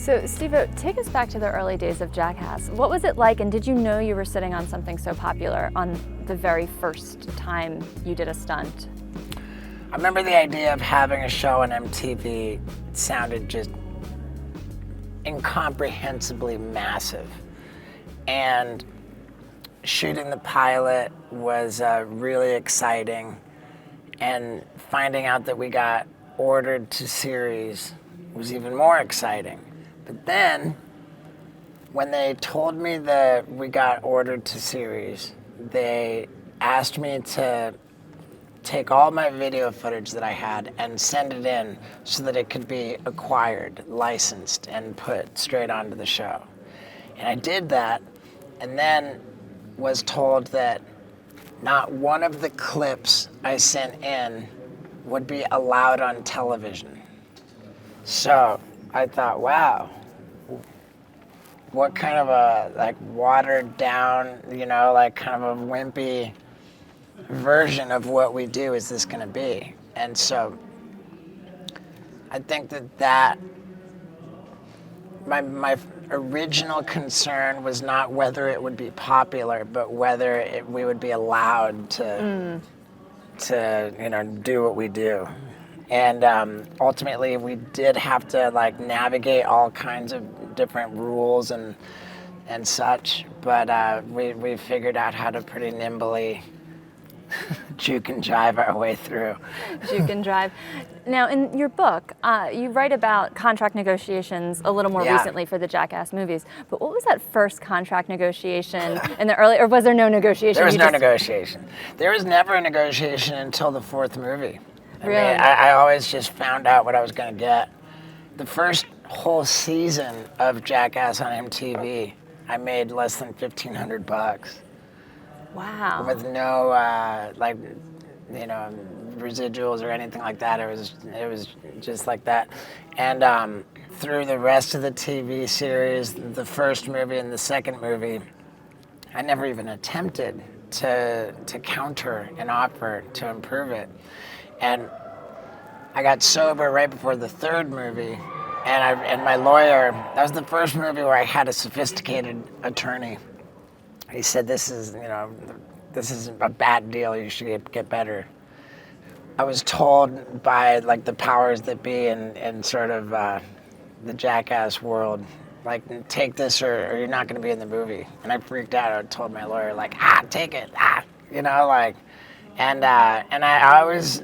So, Steve-O, take us back to the early days of Jackass. What was it like, and did you know you were sitting on something so popular on the very first time you did a stunt? I remember the idea of having a show on MTV sounded just incomprehensibly massive. And shooting the pilot was really exciting. And finding out that we got ordered to series was even more exciting. But then, when they told me that we got ordered to series, they asked me to take all my video footage that I had and send it in so that it could be acquired, licensed, and put straight onto the show. And I did that, and then was told that not one of the clips I sent in would be allowed on television. So I thought, wow, what kind of a watered down, kind of a wimpy version of what we do is this going to be? And so I think that my original concern was not whether it would be popular, but whether we would be allowed to do what we do. And ultimately, we did have to navigate all kinds of different rules and such, but we figured out how to pretty nimbly juke and jive our way through. Juke and jive. Now, in your book, you write about contract negotiations a little more recently for the Jackass movies. But what was that first contract negotiation in the early, or was there no negotiation? There was no negotiation. There was never a negotiation until the fourth movie. Really? I always just found out what I was going to get. The first whole season of Jackass on MTV, I made less than $1,500. Wow. With no residuals or anything like that. It was just like that. And through the rest of the TV series, the first movie and the second movie, I never even attempted to counter an offer to improve it. And I got sober right before the third movie, and my lawyer, that was the first movie where I had a sophisticated attorney. He said, this is a bad deal, you should get better. I was told by the powers that be in sort of the Jackass world, take this or you're not gonna be in the movie. And I freaked out. I told my lawyer, take it, and I always,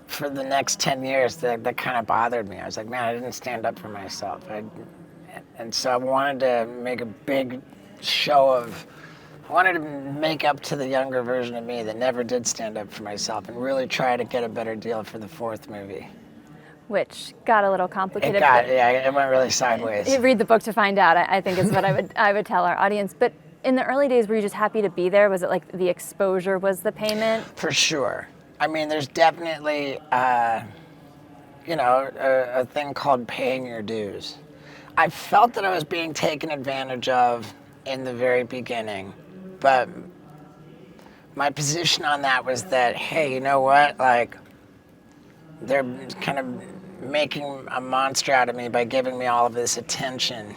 for the next 10 years, that kind of bothered me. I was like, man, I didn't stand up for myself. And so I wanted to make a big show of, I wanted to make up to the younger version of me that never did stand up for myself and really try to get a better deal for the fourth movie. Which got a little complicated. It went really sideways. You read the book to find out, I think is what I would tell our audience. But in the early days, were you just happy to be there? Was it the exposure was the payment? For sure. I mean, there's definitely, a thing called paying your dues. I felt that I was being taken advantage of in the very beginning, but my position on that was that, hey, you know what? They're kind of making a monster out of me by giving me all of this attention.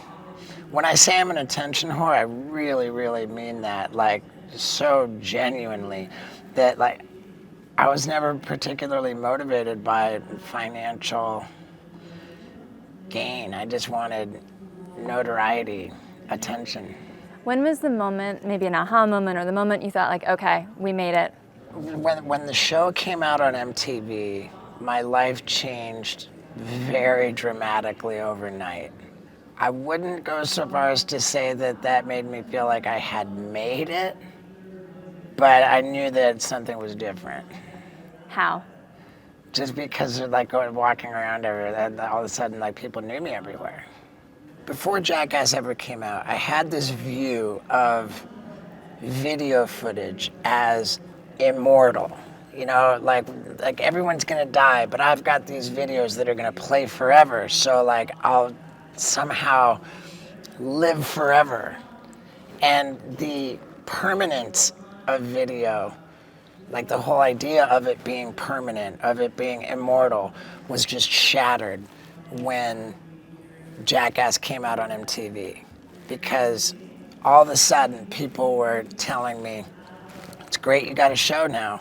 When I say I'm an attention whore, I really, really mean that, so genuinely, that, I was never particularly motivated by financial gain. I just wanted notoriety, attention. When was the moment, maybe an aha moment, or the moment you thought, okay, we made it? When the show came out on MTV, my life changed very dramatically overnight. I wouldn't go so far as to say that made me feel like I had made it, but I knew that something was different. How? Just because walking around everywhere, all of a sudden people knew me everywhere. Before Jackass ever came out, I had this view of video footage as immortal. Everyone's gonna die, but I've got these videos that are gonna play forever. So I'll somehow live forever. And the permanence of video, the whole idea of it being permanent, of it being immortal, was just shattered when Jackass came out on MTV, because all of a sudden people were telling me, it's great you got a show now,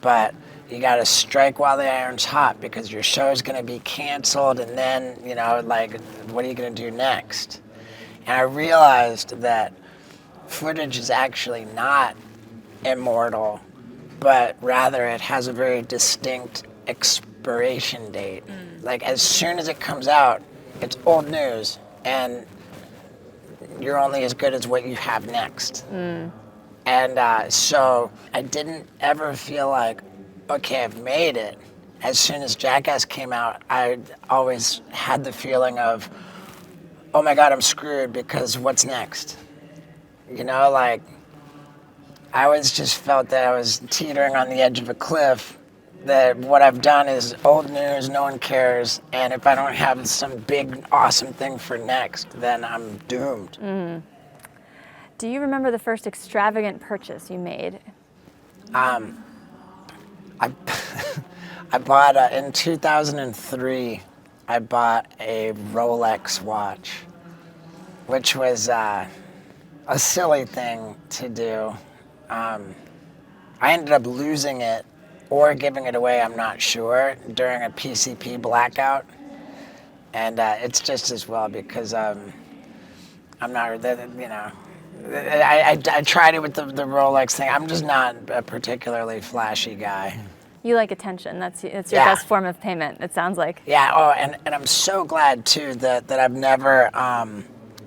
but you got to strike while the iron's hot, because your show's going to be canceled, and then, you know, like, what are you going to do next? And I realized that footage is actually not immortal, but rather it has a very distinct expiration date. Like, as soon as it comes out, it's old news, and you're only as good as what you have next. And so I didn't ever feel like, okay, I've made it. As soon as Jackass came out, I always had the feeling of, oh my God, I'm screwed, because what's next? You know, like, I always just felt that I was teetering on the edge of a cliff, that what I've done is old news, no one cares, and if I don't have some big, awesome thing for next, then I'm doomed. Do you remember the first extravagant purchase you made? I bought, in 2003, I bought a Rolex watch, which was a silly thing to do. I ended up losing it or giving it away, I'm not sure, during a PCP blackout. And it's just as well, because I'm not, you know, I tried it with the Rolex thing. I'm just not a particularly flashy guy. You like attention. That's your Yeah. best form of payment, it sounds like. Yeah, oh, and I'm so glad, too, that I've never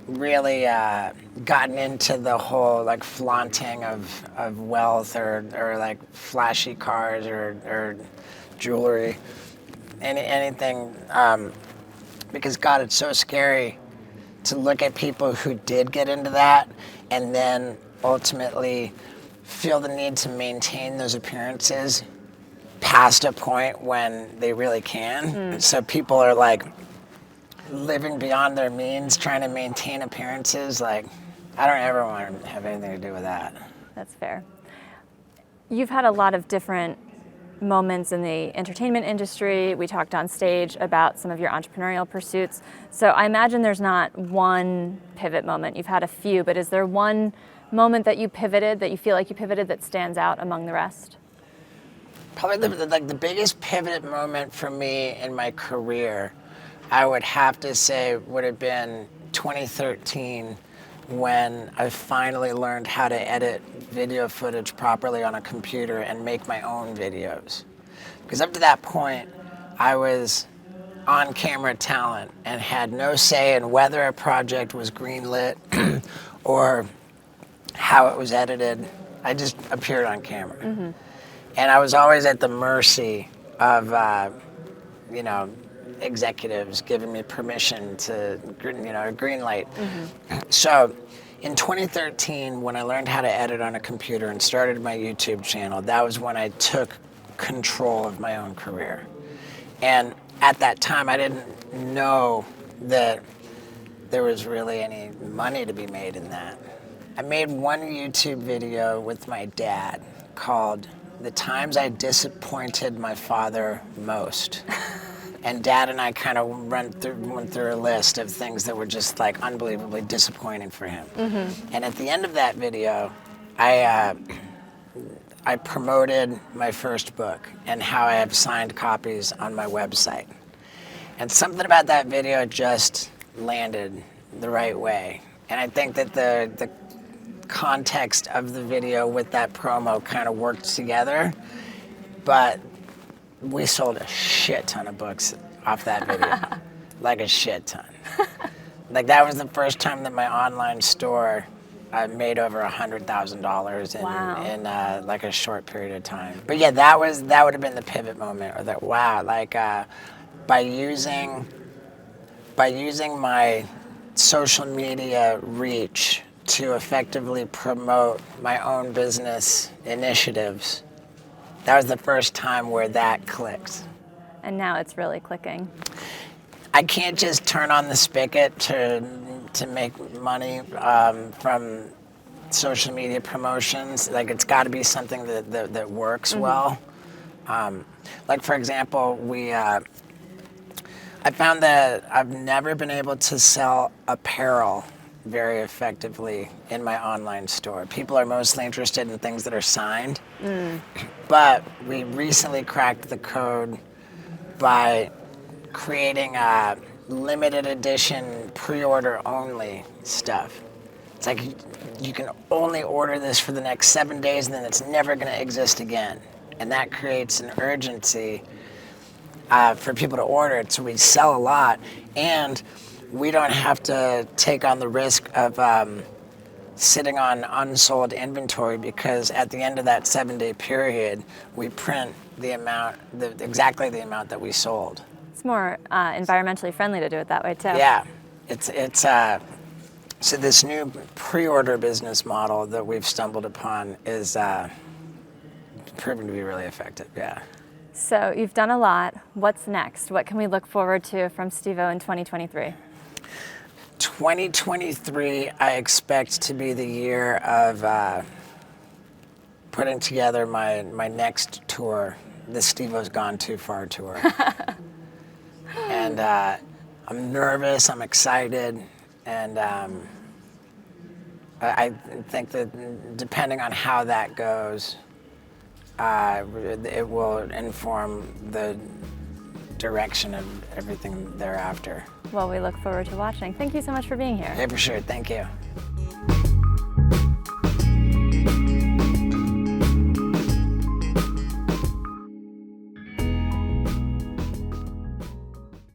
really gotten into the whole, like, flaunting of wealth or like, flashy cars or jewelry, anything, because, God, it's so scary to look at people who did get into that and then ultimately feel the need to maintain those appearances past a point when they really can. So people are like living beyond their means, trying to maintain appearances. Like, I don't ever want to have anything to do with that. That's fair. You've had a lot of different moments in the entertainment industry. We talked on stage about some of your entrepreneurial pursuits. So I imagine there's not one pivot moment. You've had a few, but is there one moment that you pivoted, that you feel like you pivoted, that stands out among the rest? Probably the biggest pivot moment for me in my career, I would have to say, would have been 2013, when I finally learned how to edit video footage properly on a computer and make my own videos. Because up to that point, I was on-camera talent and had no say in whether a project was greenlit or how it was edited. I just appeared on camera. And I was always at the mercy of, you know, executives giving me permission to, you know, green light. So in 2013, when I learned how to edit on a computer and started my YouTube channel, that was when I took control of my own career. And at that time, I didn't know that there was really any money to be made in that. I made one YouTube video with my dad called "The Times I Disappointed My Father Most." And Dad and I kind of went through a list of things that were just like unbelievably disappointing for him. And at the end of that video, I promoted my first book and how I have signed copies on my website. And something about that video just landed the right way. And I think that the context of the video with that promo kind of worked together. But we sold a shit ton of books off that video. Like a shit ton. Like, that was the first time that my online store made over $100,000 in like a short period of time. But yeah, that would have been the pivot moment, or that, wow, like by using my social media reach to effectively promote my own business initiatives, that was the first time where that clicked. And now it's really clicking. I can't just turn on the spigot to make money from social media promotions. Like, it's got to be something that works well. Like, for example, I found that I've never been able to sell apparel very effectively in my online store. People are mostly interested in things that are signed, but we recently cracked the code by creating a limited edition pre-order only stuff. It's like you can only order this for the next 7 days and then it's never going to exist again. And that creates an urgency for people to order it, so we sell a lot, and we don't have to take on the risk of sitting on unsold inventory, because at the end of that 7-day period, we print exactly the amount that we sold. It's more environmentally friendly to do it that way too. Yeah, it's so this new pre-order business model that we've stumbled upon is proven to be really effective. Yeah. So you've done a lot. What's next? What can we look forward to from Steve-O in 2023? 2023, I expect to be the year of putting together my next tour, the Steve-O's Gone Too Far tour. And I'm nervous, I'm excited, and I think that depending on how that goes, it will inform the direction of everything thereafter. Well, we look forward to watching. Thank you so much for being here. Yeah, for sure. Thank you.